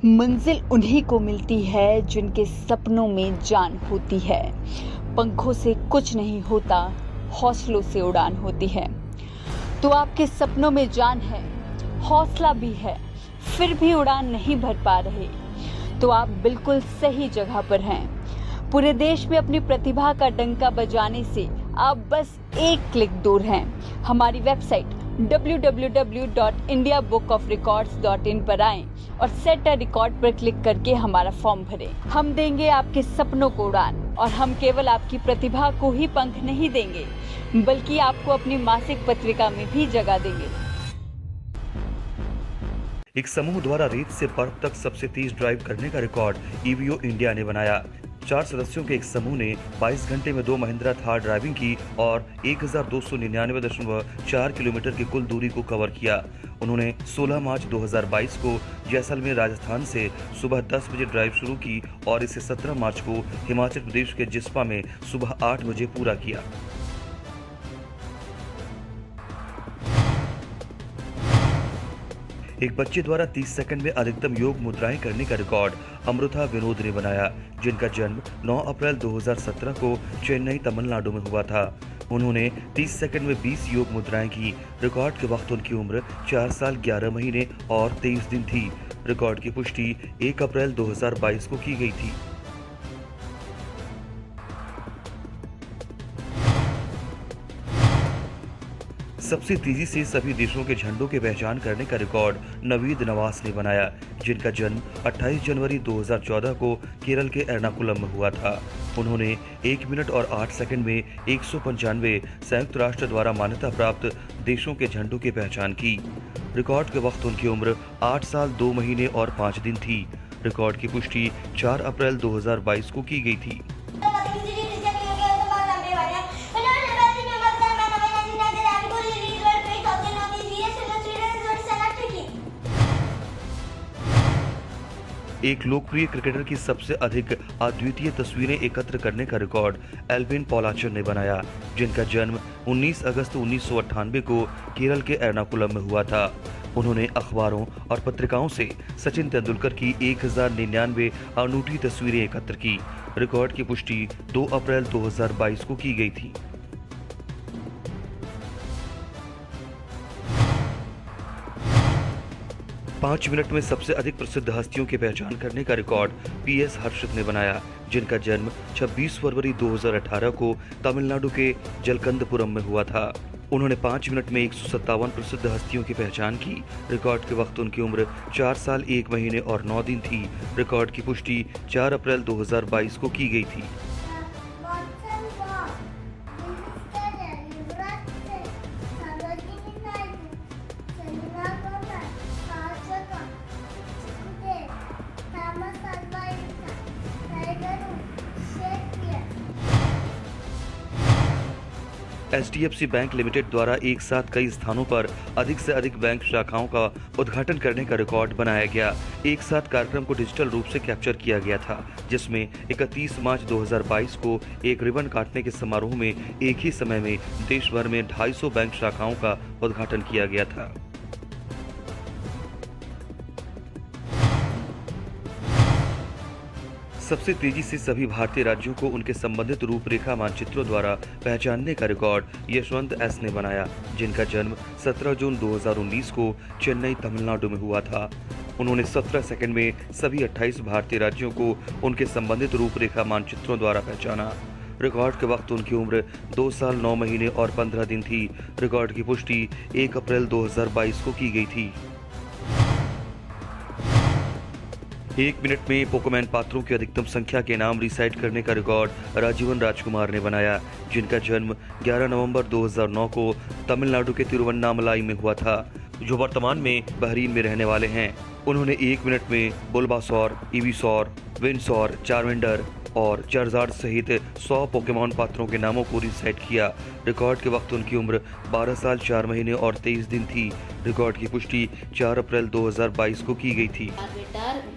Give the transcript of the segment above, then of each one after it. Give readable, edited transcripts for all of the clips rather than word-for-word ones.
मंजिल उन्हीं को मिलती है जिनके सपनों में जान होती है। पंखों से कुछ नहीं होता, हौसलों से उड़ान होती है। तो आपके सपनों में जान है, हौसला भी है, फिर भी उड़ान नहीं भर पा रहे, तो आप बिल्कुल सही जगह पर हैं। पूरे देश में अपनी प्रतिभा का डंका बजाने से आप बस एक क्लिक दूर हैं। हमारी वेबसाइट www.indiabookofrecords.in पर आएं और सेट अ रिकॉर्ड पर क्लिक करके हमारा फॉर्म भरें। हम देंगे आपके सपनों को उड़ान, और हम केवल आपकी प्रतिभा को ही पंख नहीं देंगे, बल्कि आपको अपनी मासिक पत्रिका में भी जगह देंगे। एक समूह द्वारा रेत से बर्फ तक सबसे तेज ड्राइव करने का रिकॉर्ड ईवीओ इंडिया ने बनाया। 4 सदस्यों के एक समूह ने 22 घंटे में 2 महिंद्रा थार ड्राइविंग की और 1299.4 किलोमीटर की कुल दूरी को कवर किया। उन्होंने 16 मार्च 2022 को जैसलमेर राजस्थान से सुबह 10 बजे ड्राइव शुरू की और इसे 17 मार्च को हिमाचल प्रदेश के जिस्पा में सुबह 8 बजे पूरा किया। एक बच्चे द्वारा 30 सेकंड में अधिकतम योग मुद्राएं करने का रिकॉर्ड अमृता विनोद ने बनाया, जिनका जन्म 9 अप्रैल 2017 को चेन्नई, तमिलनाडु में हुआ था। उन्होंने 30 सेकंड में 20 योग मुद्राएं की। रिकॉर्ड के वक्त उनकी उम्र 4 साल 11 महीने और 23 दिन थी। रिकॉर्ड की पुष्टि 1 अप्रैल 2022 को की गई थी। सबसे तेजी से सभी देशों के झंडों की पहचान करने का रिकॉर्ड नवीद नवास ने बनाया, जिनका जन्म 28 जनवरी 2014 को केरल के एर्नाकुलम में हुआ था। उन्होंने 1 मिनट और 8 सेकंड में 195 संयुक्त राष्ट्र द्वारा मान्यता प्राप्त देशों के झंडों की पहचान की। रिकॉर्ड के वक्त उनकी उम्र 8 साल 2 महीने और 5 दिन थी। रिकॉर्ड की पुष्टि 4 अप्रैल 2022 को की गई थी। एक लोकप्रिय क्रिकेटर की सबसे अधिक अद्वितीय तस्वीरें एकत्र करने का रिकॉर्ड एल्विन पॉलाचर ने बनाया, जिनका जन्म 19 अगस्त 1998 को केरल के एर्नाकुलम में हुआ था। उन्होंने अखबारों और पत्रिकाओं से सचिन तेंदुलकर की 1099 अनूठी तस्वीरें एकत्र की। रिकॉर्ड की पुष्टि 2 अप्रैल 2022 को की गई थी। पाँच मिनट में सबसे अधिक प्रसिद्ध हस्तियों की पहचान करने का रिकॉर्ड पीएस हर्षित ने बनाया, जिनका जन्म 26 फरवरी 2018 को तमिलनाडु के जलकंदपुरम में हुआ था। उन्होंने 5 मिनट में 157 प्रसिद्ध हस्तियों की पहचान की। रिकॉर्ड के वक्त उनकी उम्र 4 साल 1 महीने और 9 दिन थी। रिकॉर्ड की पुष्टि 4 अप्रैल 2022 को की गई थी। एचडीएफसी बैंक लिमिटेड द्वारा एक साथ कई स्थानों पर अधिक से अधिक बैंक शाखाओं का उद्घाटन करने का रिकॉर्ड बनाया गया। एक साथ कार्यक्रम को डिजिटल रूप से कैप्चर किया गया था, जिसमें 31 मार्च 2022 को एक रिबन काटने के समारोह में एक ही समय में देश भर में 250 बैंक शाखाओं का उद्घाटन किया गया था। सबसे तेजी से सभी भारतीय राज्यों को उनके संबंधित रूपरेखा मानचित्रों द्वारा पहचानने का रिकॉर्ड यशवंत एस ने बनाया, जिनका जन्म 17 जून 2019 को चेन्नई, तमिलनाडु में हुआ था। उन्होंने 17 सेकंड में सभी 28 भारतीय राज्यों को उनके संबंधित रूपरेखा मानचित्रों द्वारा पहचाना। रिकॉर्ड के वक्त उनकी उम्र 2 साल 9 महीने और 15 दिन थी। रिकॉर्ड की पुष्टि 1 अप्रैल 2022 को की गई थी। 1 मिनट में पोकेमॉन पात्रों की अधिकतम संख्या के नाम रिसाइट करने का रिकॉर्ड राजीवन राजकुमार ने बनाया, जिनका जन्म 11 नवंबर 2009 को तमिलनाडु के तिरुवन्नामलाई में हुआ था, जो वर्तमान में बहरीन में रहने वाले हैं। उन्होंने 1 मिनट में बुल्बासौर, इविसौर, विनसौर, चार्मेंडर और चार्जार्ड सहित 100 पोकेमॉन पात्रों के नामों को रिसाइट किया। रिकॉर्ड के वक्त उनकी उम्र 12 साल 4 महीने और 23 दिन थी। रिकॉर्ड की पुष्टि 4 अप्रैल 2022 को की गई थी।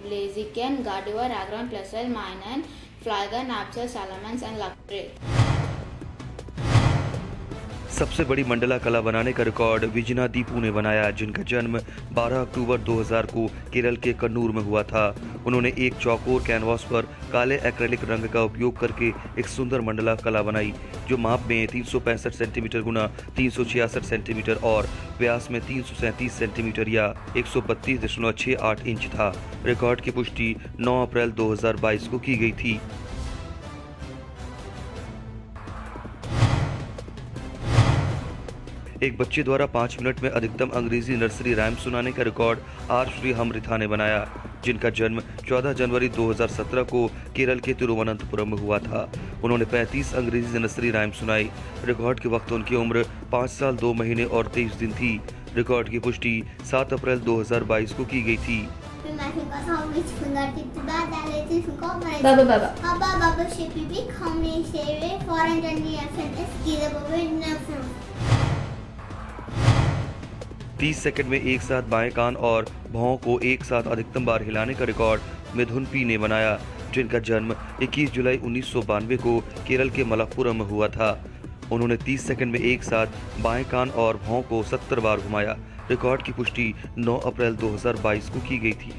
Blaziken, Gardevoir, Aggron, Pluswell, Minun, Flygon, Napster, Salamence and Luctre। सबसे बड़ी मंडला कला बनाने का रिकॉर्ड विजना दीपू ने बनाया, जिनका जन्म 12 अक्टूबर 2000 को केरल के कन्नूर में हुआ था। उन्होंने एक चौकोर कैनवास पर काले एक्रेलिक रंग का उपयोग करके एक सुंदर मंडला कला बनाई, जो माप में 365 सेंटीमीटर गुना 366 सेंटीमीटर और व्यास में 337 सेंटीमीटर या 132.68 इंच था। रिकॉर्ड की पुष्टि 9 अप्रैल 2022 को की गई थी। एक बच्चे द्वारा 5 मिनट में अधिकतम अंग्रेजी नर्सरी राइम सुनाने का रिकॉर्ड आर श्री हमरिथा ने बनाया, जिनका जन्म 14 जनवरी 2017 को केरल के तिरुवनंतपुरम में हुआ था। उन्होंने 35 अंग्रेजी नर्सरी राइम सुनाई। रिकॉर्ड के वक्त उनकी उम्र 5 साल 2 महीने और 23 दिन थी। रिकॉर्ड की पुष्टि 7 अप्रैल 2022 को की गई थी। Baba Shepipi come save foreign and 30 second में एक साथ बाएं कान और भौं को एक साथ अधिकतम बार हिलाने का रिकॉर्ड मिथुन पी ने बनाया, जिनका जन्म 21 जुलाई 1992 को केरल के मलप्पुरम में हुआ था। उन्होंने 30 सेकंड में एक साथ बाएं कान और भौं को 70 बार घुमाया। रिकॉर्ड की पुष्टि 9 अप्रैल 2022 को की गई थी।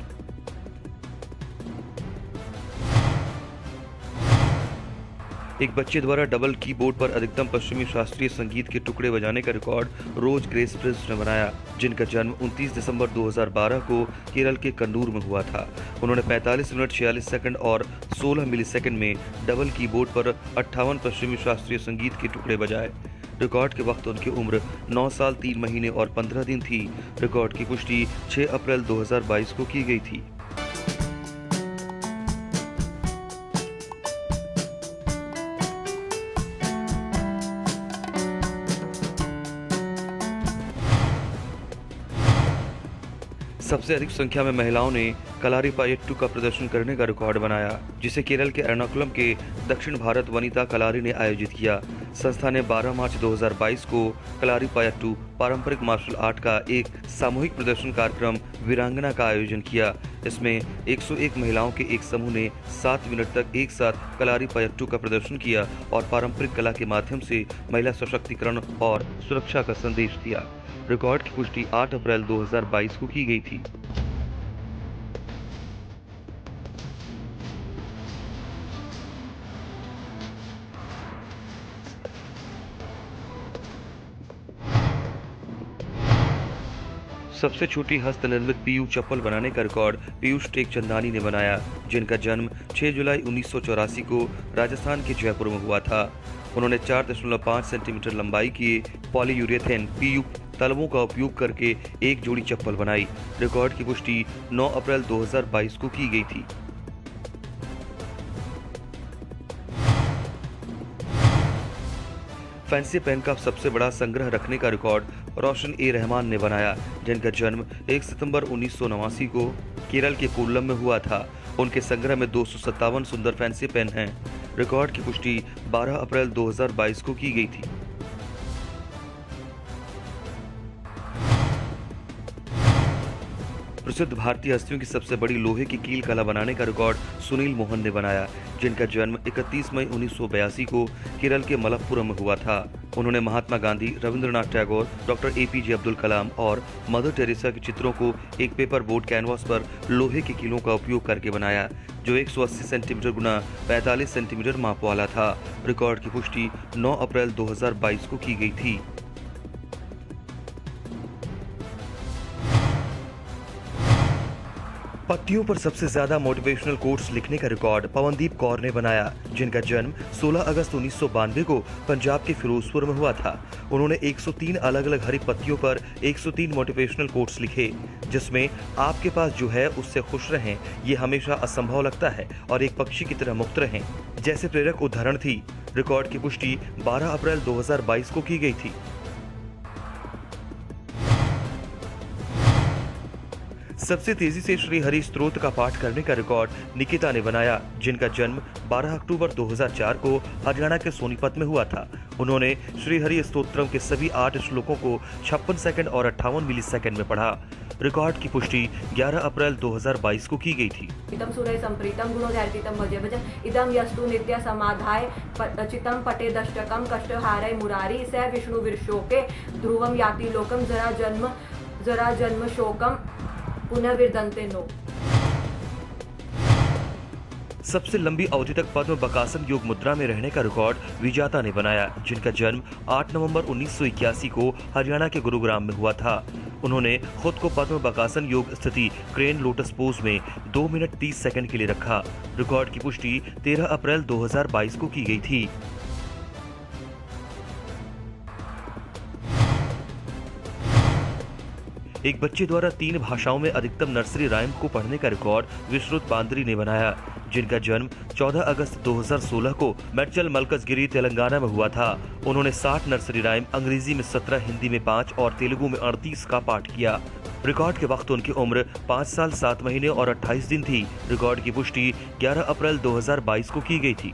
एक बच्चे द्वारा डबल कीबोर्ड पर अधिकतम पश्चिमी शास्त्रीय संगीत के टुकड़े बजाने का रिकॉर्ड रोज ग्रेस प्रिंस ने बनाया, जिनका जन्म 29 दिसंबर 2012 को केरल के कन्नूर में हुआ था। उन्होंने 45 मिनट 46 सेकंड और 16 मिलीसेकंड में डबल कीबोर्ड पर 58 पश्चिमी शास्त्रीय संगीत के टुकड़े बजाए। रिकॉर्ड के वक्त उनकी उम्र 9 साल 3 महीने और 15 दिन थी। रिकॉर्ड की पुष्टि 6 अप्रैल 2022 को की गई थी। सबसे अधिक संख्या में महिलाओं ने कलारीपायट्टू का प्रदर्शन करने का रिकॉर्ड बनाया, जिसे केरल के एर्नाकुलम के दक्षिण भारत वनिता कलारी ने आयोजित किया। संस्था ने 12 मार्च 2022 को कलारीपायट्टू पारंपरिक मार्शल आर्ट का एक सामूहिक प्रदर्शन कार्यक्रम वीरांगना का आयोजन किया। इसमें 101 महिलाओं के एक समूह ने 7 मिनट तक एक साथ कलारीपायट्टू का प्रदर्शन किया और पारंपरिक कला के माध्यम से महिला सशक्तिकरण और सुरक्षा का संदेश दिया। रिकॉर्ड की पुष्टि 8 अप्रैल 2022 को की गई थी। सबसे छोटी हस्तनिर्मित पीयू चप्पल बनाने का रिकॉर्ड पीयूष टेकचंदानी ने बनाया, जिनका जन्म 6 जुलाई 1984 को राजस्थान के जयपुर में हुआ था। उन्होंने 4.5 सेंटीमीटर लंबाई की पॉलीयूरेथेन पीयू तलवों का उपयोग करके एक जोड़ी चप्पल बनाई। रिकॉर्ड की पुष्टि 9 अप्रैल 2022 को की गई थी। फैंसी पेन का सबसे बड़ा संग्रह रखने का रिकॉर्ड रोशन ए रहमान ने बनाया, जिनका जन्म 1 सितंबर 1989 को केरल के कोल्लम में हुआ था। उनके संग्रह में 257 सुंदर फैंसी पेन हैं। रिकॉर्ड की पुष्टि 12 अप्रैल 2022 को की गई थी। प्रसिद्ध भारतीय हस्तियों की सबसे बड़ी लोहे की कील कला बनाने का रिकॉर्ड सुनील मोहन ने बनाया, जिनका जन्म 31 मई 1982 को केरल के मलप्पुरम में हुआ था। उन्होंने महात्मा गांधी, रविंद्रनाथ टैगोर, डॉक्टर एपीजे अब्दुल कलाम और मदर टेरेसा के चित्रों को एक पेपर बोर्ड कैनवास पर लोहे की कीलों का उपयोग करके बनाया, जो 180 सेंटीमीटर गुना 45 सेंटीमीटर माप वाला था। रिकॉर्ड की पुष्टि 9 अप्रैल 2022 को की गई थी। पत्तियों पर सबसे ज्यादा मोटिवेशनल कोट्स लिखने का रिकॉर्ड पवनदीप कौर ने बनाया, जिनका जन्म 16 अगस्त 1992 को पंजाब के फिरोजपुर में हुआ था। उन्होंने 103 अलग अलग हरी पत्तियों पर 103 मोटिवेशनल कोट्स लिखे, जिसमें आपके पास जो है उससे खुश रहें, ये हमेशा असंभव लगता है और एक पक्षी की तरह मुक्त रहें जैसे प्रेरक उदाहरण थी। रिकॉर्ड की पुष्टि 12 अप्रैल 2022 को की गई थी। सबसे तेजी से श्री हरि स्तोत्र का पाठ करने का रिकॉर्ड निकिता ने बनाया, जिनका जन्म 12 अक्टूबर 2004 को हरियाणा के सोनीपत में हुआ था। उन्होंने श्री हरि स्तोत्रम के सभी 8 श्लोकों को 56 सेकंड और 58 मिलीसेकंड में पढ़ा। रिकॉर्ड की पुष्टि 11 अप्रैल 2022 को की गई थी। इदं सुरै संप्रीतं गुणोदर्पितं भजे भज इदं यस्तु नित्य समाधाय चितं पटे दष्टकं कष्टहारै मुरारी स विष्णु विरशोके ध्रुवं याति लोकं जरा जन्म शोकं पुनर्विदन्ते नो। सबसे लंबी अवधि तक पद्म बकासन योग मुद्रा में रहने का रिकॉर्ड विजेता ने बनाया, जिनका जन्म 8 नवंबर 1981 को हरियाणा के गुरुग्राम में हुआ था। उन्होंने खुद को पद्म बकासन योग स्थिति क्रेन लोटस पोज में 2 मिनट 30 सेकंड के लिए रखा। रिकॉर्ड की पुष्टि 13 अप्रैल 2022 को की गई थी। एक बच्चे द्वारा 3 भाषाओं में अधिकतम नर्सरी राइम को पढ़ने का रिकॉर्ड विश्रुत बांदरी ने बनाया, जिनका जन्म 14 अगस्त 2016 को मेडचल मलकजगिरी तेलंगाना में हुआ था। उन्होंने 60 नर्सरी राइम, अंग्रेजी में 17, हिंदी में 5 और तेलुगु में 38 का पाठ किया। रिकॉर्ड के वक्त उनकी उम्र 5 साल 7 महीने और 28 दिन थी। रिकॉर्ड की पुष्टि 11 अप्रैल 2022 को की गई थी।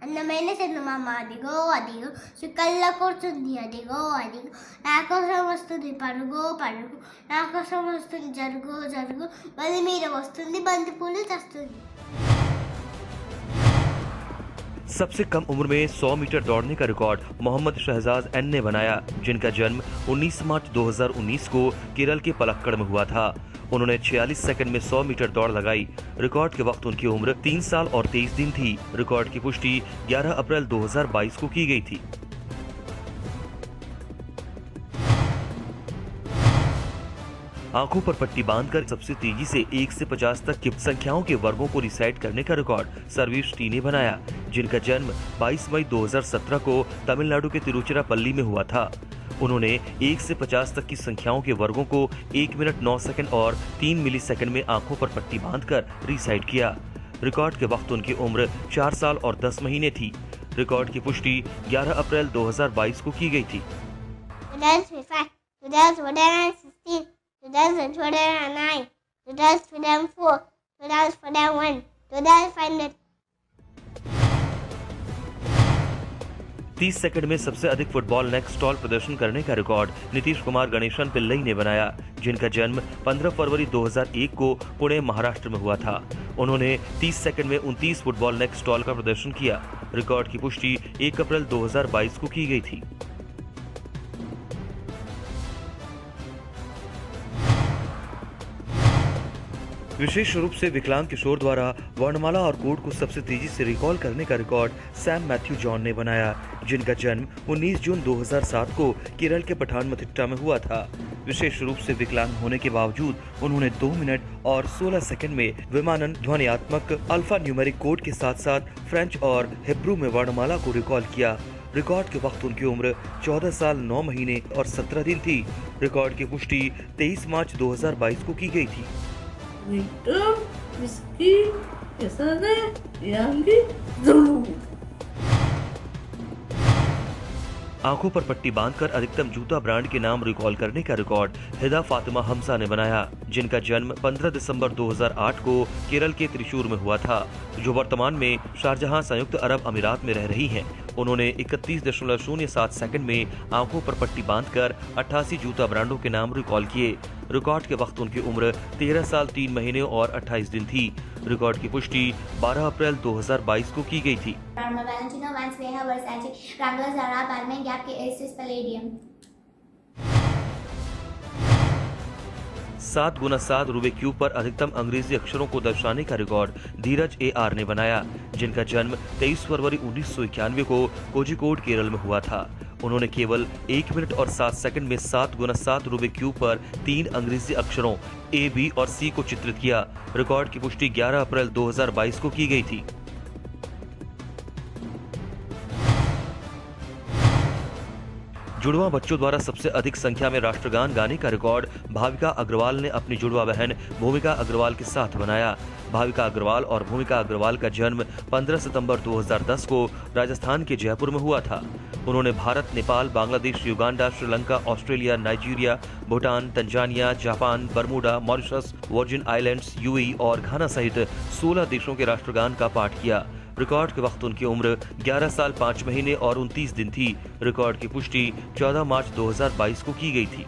అందమైన చందమామ అదిగో అదిగో చుక్కల్ల కూర్చుంది అదిగో అదిగో నా కోసం వస్తుంది పరుగో పరుగు నా కోసం వస్తుంది జరుగో జరుగు బంతి మీద వస్తుంది బంతి పూలు తెస్తుంది। सबसे कम उम्र में 100 मीटर दौड़ने का रिकॉर्ड मोहम्मद शहजाद एन ने बनाया, जिनका जन्म 19 मार्च 2019 को केरल के पलक्कड़ में हुआ था। उन्होंने 46 सेकंड में 100 मीटर दौड़ लगाई। रिकॉर्ड के वक्त उनकी उम्र 3 साल और 23 दिन थी। रिकॉर्ड की पुष्टि 11 अप्रैल 2022 को की गई थी। आंखों पर पट्टी बांधकर सबसे तेजी से 1 से 50 तक की संख्याओं के वर्गों को रिसाइट करने का रिकॉर्ड सर्वेश टी ने बनाया, जिनका जन्म 22 मई 2017 को तमिलनाडु के तिरुचिरापल्ली में हुआ था। उन्होंने 1 से 50 तक की संख्याओं के वर्गों को 1 मिनट 9 सेकंड और 3 मिलीसेकंड में आंखों पर पट्टी बांधकर रिसाइट किया। रिकॉर्ड के वक्त उनकी उम्र 4 साल और 10 महीने थी। रिकॉर्ड की पुष्टि 11 अप्रैल 2022 को की गई थी। 30 सेकंड में सबसे अधिक फुटबॉल नेक स्टॉल प्रदर्शन करने का रिकॉर्ड नीतीश कुमार गणेशन पिल्लई ने बनाया, जिनका जन्म 15 फरवरी 2001 को पुणे महाराष्ट्र में हुआ था। उन्होंने 30 सेकंड में 29 फुटबॉल नेक स्टॉल का प्रदर्शन किया। रिकॉर्ड की पुष्टि 1 अप्रैल 2022 को की गई थी। विशेष रूप से विकलांग किशोर द्वारा वर्णमाला और कोड को सबसे तेजी से रिकॉल करने का रिकॉर्ड सैम मैथ्यू जॉन ने बनाया, जिनका जन्म 19 जून 2007 को केरल के पठानमथिट्टा में हुआ था। विशेष रूप से विकलांग होने के बावजूद उन्होंने 2 मिनट और 16 सेकंड में विमानन ध्वन्यात्मक अल्फा न्यूमेरिक कोड के साथ साथ फ्रेंच और हिब्रू में वर्णमाला को रिकॉल किया। रिकॉर्ड के वक्त उनकी उम्र 14 साल 9 महीने और 17 दिन थी। रिकॉर्ड की पुष्टि 23 मार्च 2022 को की गई थी। आंखों पर पट्टी बांधकर अधिकतम जूता ब्रांड के नाम रिकॉल करने का रिकॉर्ड हिदा फातिमा हमजा ने बनाया, जिनका जन्म 15 दिसंबर 2008 को केरल के त्रिशूर में हुआ था, जो वर्तमान में शारजहां संयुक्त अरब अमीरात में रह रही हैं। उन्होंने 31.07 सेकंड में आंखों पर पट्टी बांधकर 88 जूता ब्रांडों के नाम रिकॉल किए। रिकॉर्ड के वक्त उनकी उम्र 13 साल 3 महीने और 28 दिन थी। रिकॉर्ड की पुष्टि 12 अप्रैल 2022 को की गई थी। 7 गुना 7 रूबे क्यूब पर अधिकतम अंग्रेजी अक्षरों को दर्शाने का रिकॉर्ड धीरज AR ने बनाया, जिनका जन्म 23 फरवरी 1991 को कोझिकोड केरल में हुआ था। उन्होंने केवल 1 मिनट और 7 सेकंड में 7 गुना 7 रूबे क्यूब पर 3 अंग्रेजी अक्षरों A, B और C को चित्रित किया। रिकॉर्ड की पुष्टि 11 अप्रैल 2022 को की गई थी। जुड़वा बच्चों द्वारा सबसे अधिक संख्या में राष्ट्रगान गाने का रिकॉर्ड भाविका अग्रवाल ने अपनी जुड़वा बहन भूमिका अग्रवाल के साथ बनाया। भाविका अग्रवाल और भूमिका अग्रवाल का जन्म 15 सितंबर 2010 को राजस्थान के जयपुर में हुआ था। उन्होंने Bharat, Nepal, Bangladesh, Uganda, Sri Lanka, Australia, Nigeria, Bhutan, Tanzania, Japan, Bermuda, Mauritius, virgin islands, UAE और घाना सहित 16 देशों के राष्ट्रगान का पाठ किया। रिकॉर्ड के वक्त उनकी उम्र 11 साल 5 महीने और 29 दिन थी। रिकॉर्ड की पुष्टि 14 मार्च 2022 को की गई थी।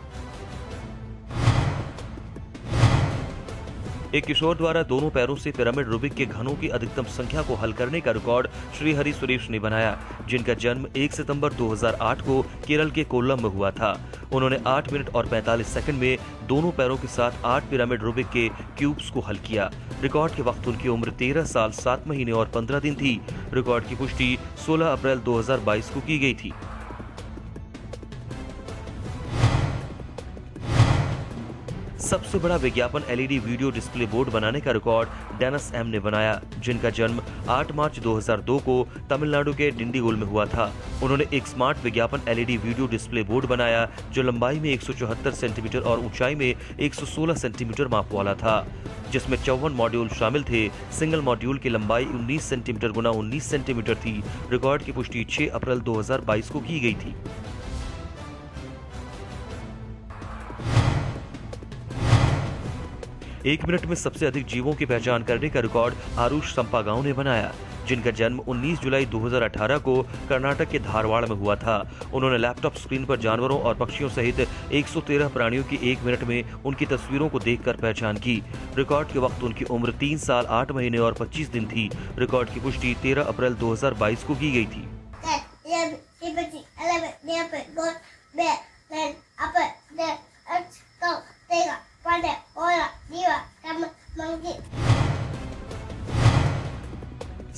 एक किशोर द्वारा दोनों पैरों से पिरामिड रूबिक के घनों की अधिकतम संख्या को हल करने का रिकॉर्ड श्रीहरि सुरेश ने बनाया, जिनका जन्म 1 सितंबर 2008 को केरल के कोल्लम में हुआ था। उन्होंने 8 मिनट और 45 सेकंड में दोनों पैरों के साथ 8 पिरामिड रूबिक के क्यूब्स को हल किया। रिकॉर्ड के वक्त उनकी उम्र 13 साल 7 महीने और 15 दिन थी। रिकॉर्ड की पुष्टि 16 अप्रैल 2022 को की गई थी। सबसे बड़ा विज्ञापन एलईडी वीडियो डिस्प्ले बोर्ड बनाने का रिकॉर्ड डेनिस एम ने बनाया, जिनका जन्म 8 मार्च 2002 को तमिलनाडु के डिंडीगुल में हुआ था। उन्होंने एक स्मार्ट विज्ञापन एलईडी वीडियो डिस्प्ले बोर्ड बनाया जो लंबाई में 174 सेंटीमीटर और ऊंचाई में 116 सेंटीमीटर माप वाला था, जिसमें 54 मॉड्यूल शामिल थे। सिंगल मॉड्यूल की लंबाई 19 सेंटीमीटर गुना 19 सेंटीमीटर थी। रिकॉर्ड की पुष्टि 6 अप्रैल 2022 को की गई थी। 1 मिनट में सबसे अधिक जीवों की पहचान करने का रिकॉर्ड आरुष संपागांव ने बनाया, जिनका जन्म 19 जुलाई 2018 को कर्नाटक के धारवाड़ में हुआ था। उन्होंने लैपटॉप स्क्रीन पर जानवरों और पक्षियों सहित 113 प्राणियों की 1 मिनट में उनकी तस्वीरों को देखकर पहचान की। रिकॉर्ड के वक्त उनकी उम्र 3 साल 8 महीने और 25 दिन थी। रिकॉर्ड की पुष्टि 13 अप्रैल 2022 को की गई थी।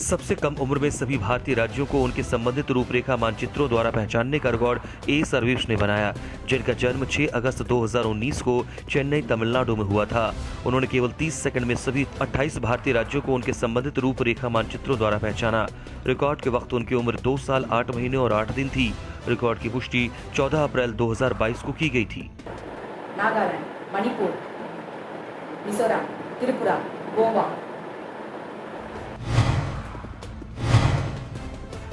सबसे कम उम्र में सभी भारतीय राज्यों को उनके संबंधित रूपरेखा मानचित्रों द्वारा पहचानने का रिकॉर्ड ए सर्वेश ने बनाया, जिनका जन्म 6 अगस्त 2019 को चेन्नई तमिलनाडु में हुआ था। उन्होंने केवल 30 सेकंड में सभी 28 भारतीय राज्यों को उनके संबंधित रूपरेखा मानचित्रों द्वारा पहचाना। रिकॉर्ड के वक्त उनकी उम्र 2 साल 8 महीने और 8 दिन थी। रिकॉर्ड की पुष्टि 14 अप्रैल 2022 को की गई थी। नागालैंड, मणिपुर, मिजोरम, त्रिपुरा, गोवा।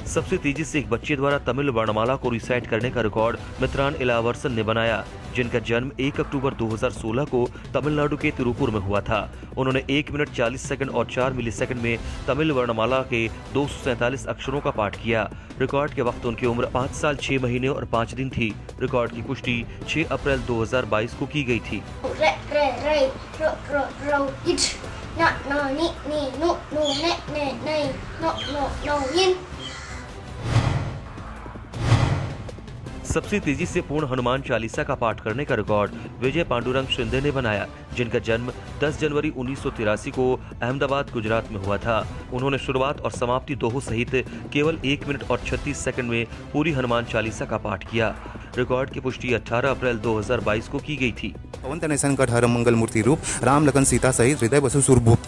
सबसे तेजी से एक बच्चे द्वारा तमिल वर्णमाला को रिसाइट करने का रिकॉर्ड मित्रान इलावर्सन ने बनाया, जिनका जन्म 1 अक्टूबर 2016 को तमिलनाडु के तिरुपुर में हुआ था। उन्होंने 1 मिनट 40 सेकंड और 4 मिलीसेकंड में तमिल वर्णमाला के 247 अक्षरों का पाठ किया। रिकॉर्ड के वक्त उनकी उम्र 5 साल 6 महीने और 5 दिन थी। रिकॉर्ड की पुष्टि 6 अप्रैल 2022 को की गई थी। सबसे तेजी से पूर्ण हनुमान चालीसा का पाठ करने का रिकॉर्ड विजय पांडुरंग शिंदे ने बनाया, जिनका जन्म 10 जनवरी 1983 को अहमदाबाद, गुजरात में हुआ था। उन्होंने शुरुआत और समाप्ति दोहों सहित केवल 1 मिनट और 36 सेकंड में पूरी हनुमान चालीसा का पाठ किया। रिकॉर्ड की पुष्टि 18 अप्रैल 2022 को की गई थी। पवन तनय संकट हर मंगल मूर्ति रूप राम लखन सीता सहित हृदय बसु सुरभूप।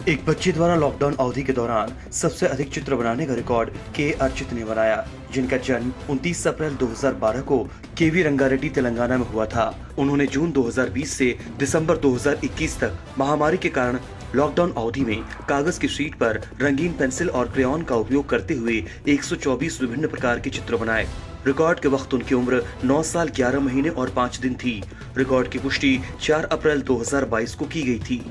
एक बच्चे द्वारा लॉकडाउन अवधि के दौरान सबसे अधिक चित्र बनाने का रिकॉर्ड के अर्चित ने बनाया, जिनका जन्म 29 अप्रैल 2012 को केवी रंगारेड्डी, तेलंगाना में हुआ था। उन्होंने जून 2020 से दिसंबर 2021 तक महामारी के कारण लॉकडाउन अवधि में कागज की शीट पर रंगीन पेंसिल और क्रेयॉन का उपयोग करते हुए 124 विभिन्न प्रकार के चित्र बनाए। रिकॉर्ड के वक्त उनकी उम्र 9 साल 11 महीने और 5 दिन थी। रिकॉर्ड की पुष्टि 4 अप्रैल 2022 को की गई थी।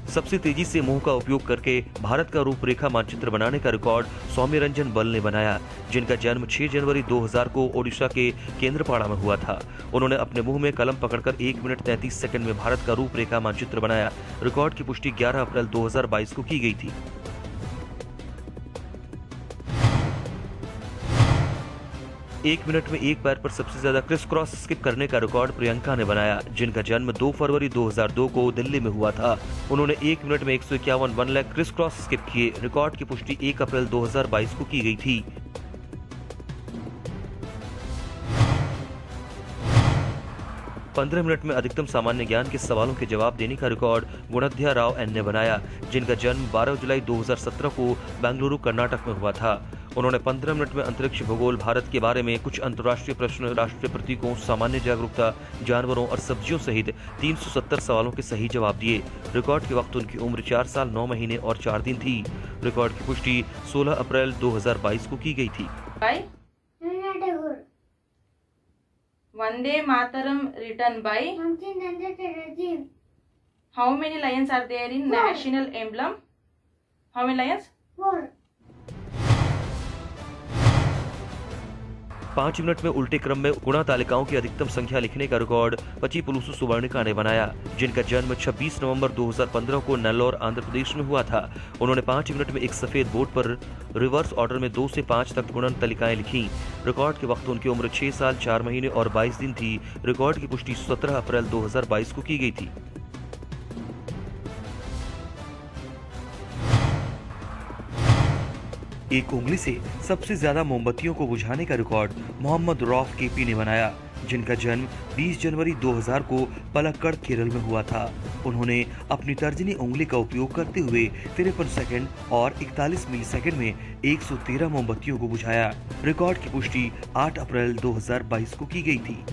सबसे तेजी से मुंह का उपयोग करके भारत का रूपरेखा मानचित्र बनाने का रिकॉर्ड सौम्य रंजन बल ने बनाया, जिनका जन्म 6 जनवरी 2000 को ओडिशा के केंद्रपाड़ा में हुआ था। उन्होंने अपने मुंह में कलम पकड़कर 1 मिनट 33 सेकंड में भारत का रूपरेखा मानचित्र बनाया। रिकॉर्ड की पुष्टि 11 अप्रैल 2022 को की गई थी। 1 मिनट में एक पैर पर सबसे ज्यादा क्रिस क्रॉस स्किप करने का रिकॉर्ड प्रियंका ने बनाया, जिनका जन्म 2 फरवरी 2002 को दिल्ली में हुआ था। उन्होंने 1 मिनट में 151 one leg criss cross skip किए। रिकॉर्ड की पुष्टि 1 अप्रैल 2022 को की गई थी। 15 मिनट में अधिकतम सामान्य ज्ञान के सवालों के जवाब देने का रिकॉर्ड गुणध्या राव एन ने बनाया, जिनका जन्म 12 जुलाई 2017 को बेंगलुरु, कर्नाटक में हुआ था। उन्होंने 15 मिनट में अंतरिक्ष, भूगोल, भारत के बारे में कुछ अंतर्राष्ट्रीय प्रश्न, राष्ट्रीय प्रतीकों, सामान्य जागरूकता, जानवरों और सब्जियों सहित 370 सवालों के सही जवाब दिए। रिकॉर्ड के वक्त उनकी उम्र 4 साल 9 महीने और 4 दिन थी। रिकॉर्ड की पुष्टि 16 अप्रैल 2022 को की गई थी। Vande Mataram written by how many lions are there in national emblem? How many lions? 4. 5 minute में उल्टे क्रम में गुणा तालिकाओं की अधिकतम संख्या लिखने का रिकॉर्ड पचीपुलुसु सुवर्णिका ने बनाया, जिनका जन्म 26 नवंबर 2015 को नेल्लोर आंध्र प्रदेश में हुआ था। उन्होंने 5 मिनट में एक सफेद बोर्ड पर रिवर्स ऑर्डर में 2 से 5 तक गुणन तालिकाएं लिखी। रिकॉर्ड के वक्त उनकी उम्र 6 साल 4 महीने और 22 दिन थी। रिकॉर्ड की पुष्टि 17 अप्रैल 2022 को की गई थी। एक उंगली से सबसे ज्यादा मोमबत्तियों को बुझाने का रिकॉर्ड मोहम्मद रौफ केपी ने बनाया, जिनका जन्म 20 जनवरी 2000 को पलक्कड़ केरल में हुआ था। उन्होंने अपनी तर्जनी उंगली का उपयोग करते हुए 53 सेकंड और 41 मिलीसेकंड में 113 मोमबत्तियों को बुझाया। रिकॉर्ड की पुष्टि 8 अप्रैल 2022 को की गई थी।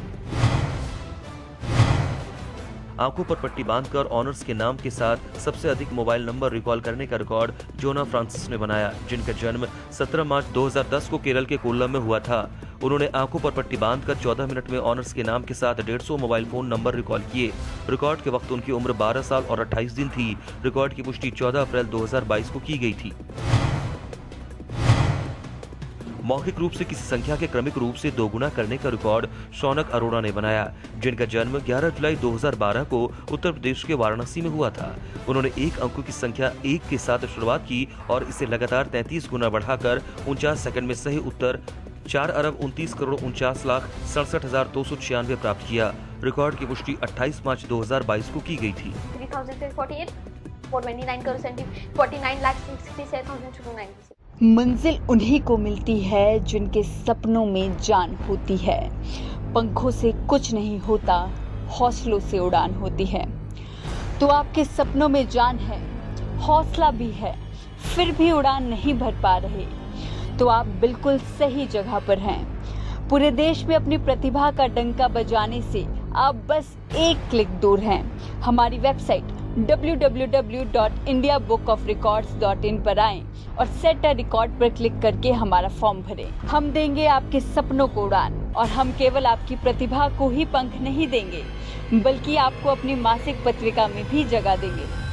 आंखों पर पट्टी बांधकर ऑनर्स के नाम के साथ सबसे अधिक मोबाइल नंबर रिकॉल करने का रिकॉर्ड जोना फ्रांसिस ने बनाया, जिनका जन्म 17 मार्च 2010 को केरल के कोल्लम में हुआ था। उन्होंने आंखों पर पट्टी बांधकर 14 मिनट में ऑनर्स के नाम के साथ 150 मोबाइल फोन नंबर रिकॉल किए। रिकॉर्ड के वक्त उनकी उम्र 12 साल और 28 दिन थी। रिकॉर्ड की पुष्टि 14 अप्रैल 2022 को की गई थी। मौखिक रूप से किसी संख्या के क्रमिक रूप से दोगुना करने का रिकॉर्ड शौनक अरोड़ा ने बनाया, जिनका जन्म 11 जुलाई 2012 को उत्तर प्रदेश के वाराणसी में हुआ था। उन्होंने एक अंकों की संख्या 1 के साथ शुरुआत की और इसे लगातार 33 गुना बढ़ाकर 49 सेकंड में सही उत्तर 4,29,49,67,296 प्राप्त किया। रिकॉर्ड की पुष्टि 28 मार्च 2022 को की गई थी। 49,49,67,296। मंजिल उन्हीं को मिलती है जिनके सपनों में जान होती है। पंखों से कुछ नहीं होता, हौसलों से उड़ान होती है। तो आपके सपनों में जान है, हौसला भी है, फिर भी उड़ान नहीं भर पा रहे, तो आप बिल्कुल सही जगह पर हैं। पूरे देश में अपनी प्रतिभा का डंका बजाने से आप बस एक क्लिक दूर हैं। हमारी वेबसाइट www.indiabookofrecords.in पर आएं और सेट अ रिकॉर्ड पर क्लिक करके हमारा फॉर्म भरें। हम देंगे आपके सपनों को उड़ान, और हम केवल आपकी प्रतिभा को ही पंख नहीं देंगे, बल्कि आपको अपनी मासिक पत्रिका में भी जगह देंगे।